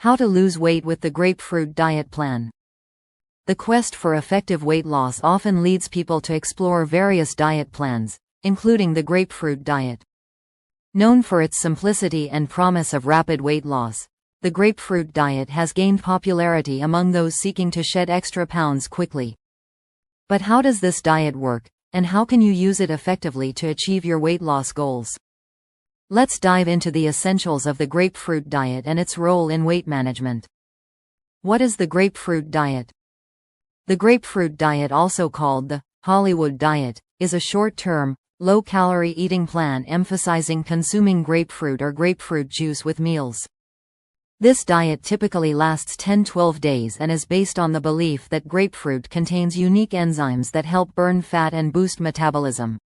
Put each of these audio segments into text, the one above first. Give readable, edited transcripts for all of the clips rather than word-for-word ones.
How to lose weight with the Grapefruit Diet Plan. The quest for effective weight loss often leads people to explore various diet plans, including the grapefruit diet. Known for its simplicity and promise of rapid weight loss, the grapefruit diet has gained popularity among those seeking to shed extra pounds quickly. But how does this diet work, and how can you use it effectively to achieve your weight loss goals? Let's dive into the essentials of the grapefruit diet and its role in weight management. What is the grapefruit diet? The grapefruit diet, also called the Hollywood diet, is a short-term, low-calorie eating plan emphasizing consuming grapefruit or grapefruit juice with meals. This diet typically lasts 10-12 days and is based on the belief that grapefruit contains unique enzymes that help burn fat and boost metabolism.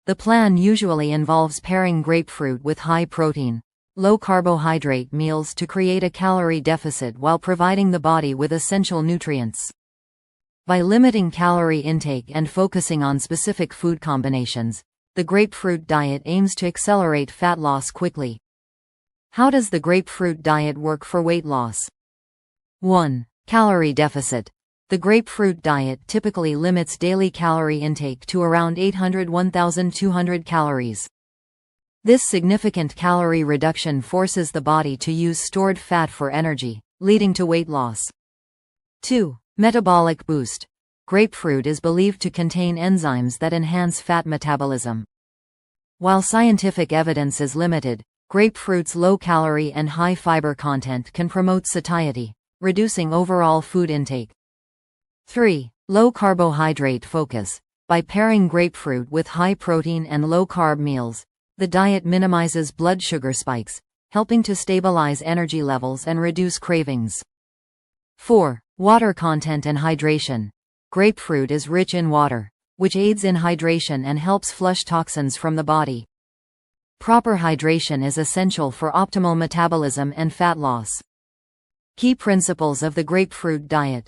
The plan usually involves pairing grapefruit with high-protein, low-carbohydrate meals to create a calorie deficit while providing the body with essential nutrients. By limiting calorie intake and focusing on specific food combinations, the grapefruit diet aims to accelerate fat loss quickly. How does the grapefruit diet work for weight loss? 1. Calorie deficit. The grapefruit diet typically limits daily calorie intake to around 800–1,200 calories. This significant calorie reduction forces the body to use stored fat for energy, leading to weight loss. 2. Metabolic boost. Grapefruit is believed to contain enzymes that enhance fat metabolism. While scientific evidence is limited, grapefruit's low-calorie and high-fiber content can promote satiety, reducing overall food intake. 3. Low-carbohydrate focus. By pairing grapefruit with high-protein and low-carb meals, the diet minimizes blood sugar spikes, helping to stabilize energy levels and reduce cravings. 4. Water content and hydration. Grapefruit is rich in water, which aids in hydration and helps flush toxins from the body. Proper hydration is essential for optimal metabolism and fat loss. Key principles of the grapefruit diet.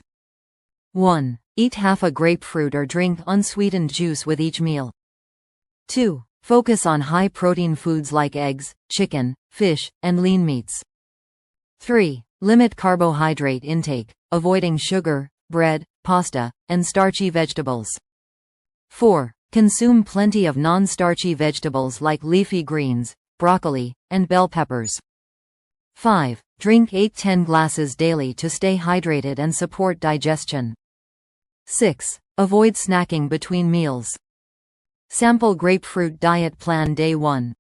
1. Eat half a grapefruit or drink unsweetened juice with each meal. 2. Focus on high-protein foods like eggs, chicken, fish, and lean meats. 3. Limit carbohydrate intake, avoiding sugar, bread, pasta, and starchy vegetables. 4. Consume plenty of non-starchy vegetables like leafy greens, broccoli, and bell peppers. 5. Drink 8–10 glasses daily to stay hydrated and support digestion. 6. Avoid snacking between meals. Sample Grapefruit Diet Plan Day 1.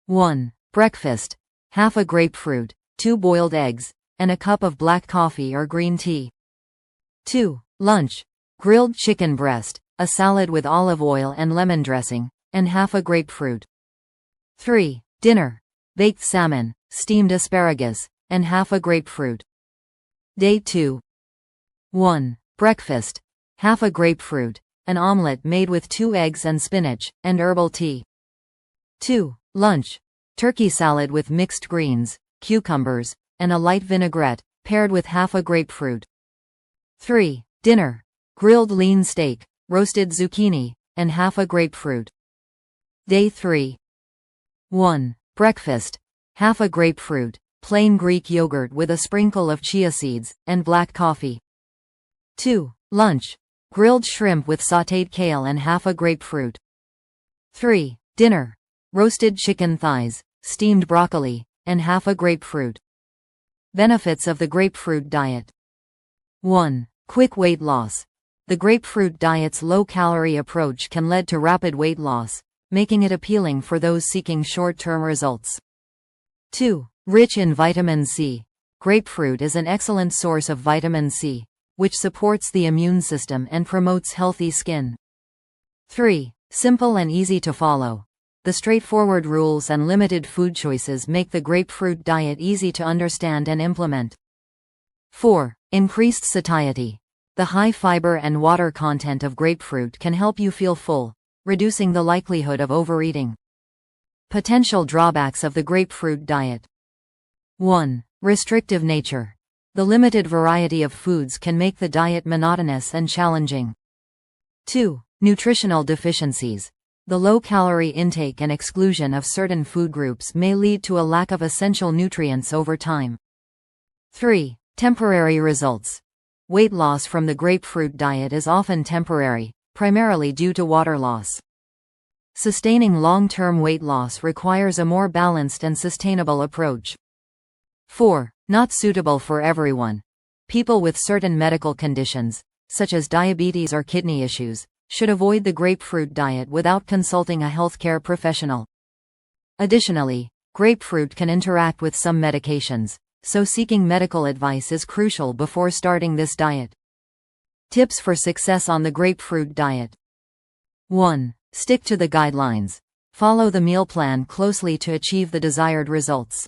1. Breakfast. Half a grapefruit, 2 boiled eggs, and a cup of black coffee or green tea. 2. Lunch. Grilled chicken breast, a salad with olive oil and lemon dressing, and half a grapefruit. 3. Dinner. Baked salmon, steamed asparagus, and half a grapefruit. Day 2. 1. Breakfast. Half a grapefruit, an omelette made with 2 eggs and spinach, and herbal tea. 2. Lunch. Turkey salad with mixed greens, cucumbers, and a light vinaigrette, paired with half a grapefruit. 3. Dinner. Grilled lean steak, roasted zucchini, and half a grapefruit. Day 3. 1. Breakfast. Half a grapefruit, plain Greek yogurt with a sprinkle of chia seeds, and black coffee. 2. Lunch. Grilled shrimp with sautéed kale and half a grapefruit. 3. Dinner. Roasted chicken thighs, steamed broccoli, and half a grapefruit. Benefits of the grapefruit diet. 1. Quick weight loss. The grapefruit diet's low-calorie approach can lead to rapid weight loss, making it appealing for those seeking short-term results. 2. Rich in vitamin C. Grapefruit is an excellent source of vitamin C, which supports the immune system and promotes healthy skin. 3. Simple and easy to follow. The straightforward rules and limited food choices make the grapefruit diet easy to understand and implement. 4. Increased satiety. The high fiber and water content of grapefruit can help you feel full, reducing the likelihood of overeating. Potential drawbacks of the grapefruit diet. 1. Restrictive nature. The limited variety of foods can make the diet monotonous and challenging. 2. Nutritional deficiencies. The low-calorie intake and exclusion of certain food groups may lead to a lack of essential nutrients over time. 3. Temporary results. Weight loss from the grapefruit diet is often temporary, primarily due to water loss. Sustaining long-term weight loss requires a more balanced and sustainable approach. 4. Not suitable for everyone. People with certain medical conditions, such as diabetes or kidney issues, should avoid the grapefruit diet without consulting a healthcare professional. Additionally, grapefruit can interact with some medications, so seeking medical advice is crucial before starting this diet. Tips for success on the grapefruit diet. 1. Stick to the guidelines. Follow the meal plan closely to achieve the desired results.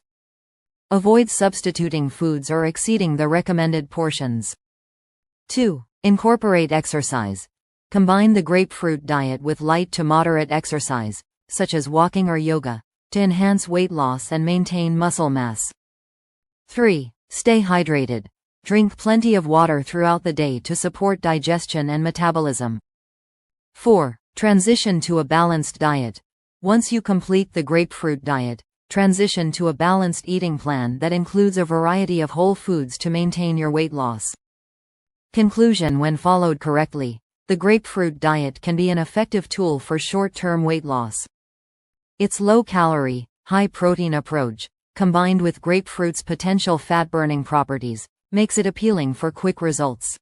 Avoid substituting foods or exceeding the recommended portions. 2. Incorporate exercise. Combine the grapefruit diet with light to moderate exercise, such as walking or yoga, to enhance weight loss and maintain muscle mass. 3. Stay hydrated. Drink plenty of water throughout the day to support digestion and metabolism. 4. Transition to a balanced diet. Once you complete the grapefruit diet, transition to a balanced eating plan that includes a variety of whole foods to maintain your weight loss. Conclusion: when followed correctly, the grapefruit diet can be an effective tool for short-term weight loss. Its low-calorie, high-protein approach, combined with grapefruit's potential fat-burning properties, makes it appealing for quick results.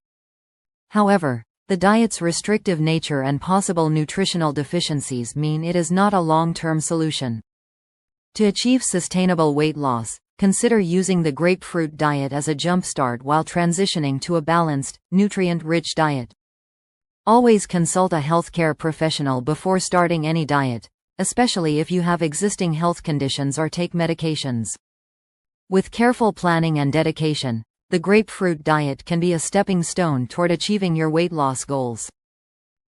However, the diet's restrictive nature and possible nutritional deficiencies mean it is not a long-term solution. To achieve sustainable weight loss, consider using the grapefruit diet as a jumpstart while transitioning to a balanced, nutrient-rich diet. Always consult a healthcare professional before starting any diet, especially if you have existing health conditions or take medications. With careful planning and dedication, the grapefruit diet can be a stepping stone toward achieving your weight loss goals.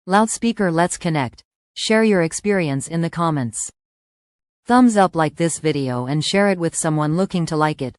Loudspeaker, let's connect. Share your experience in the comments. Thumbs up like this video and share it with someone looking to like it.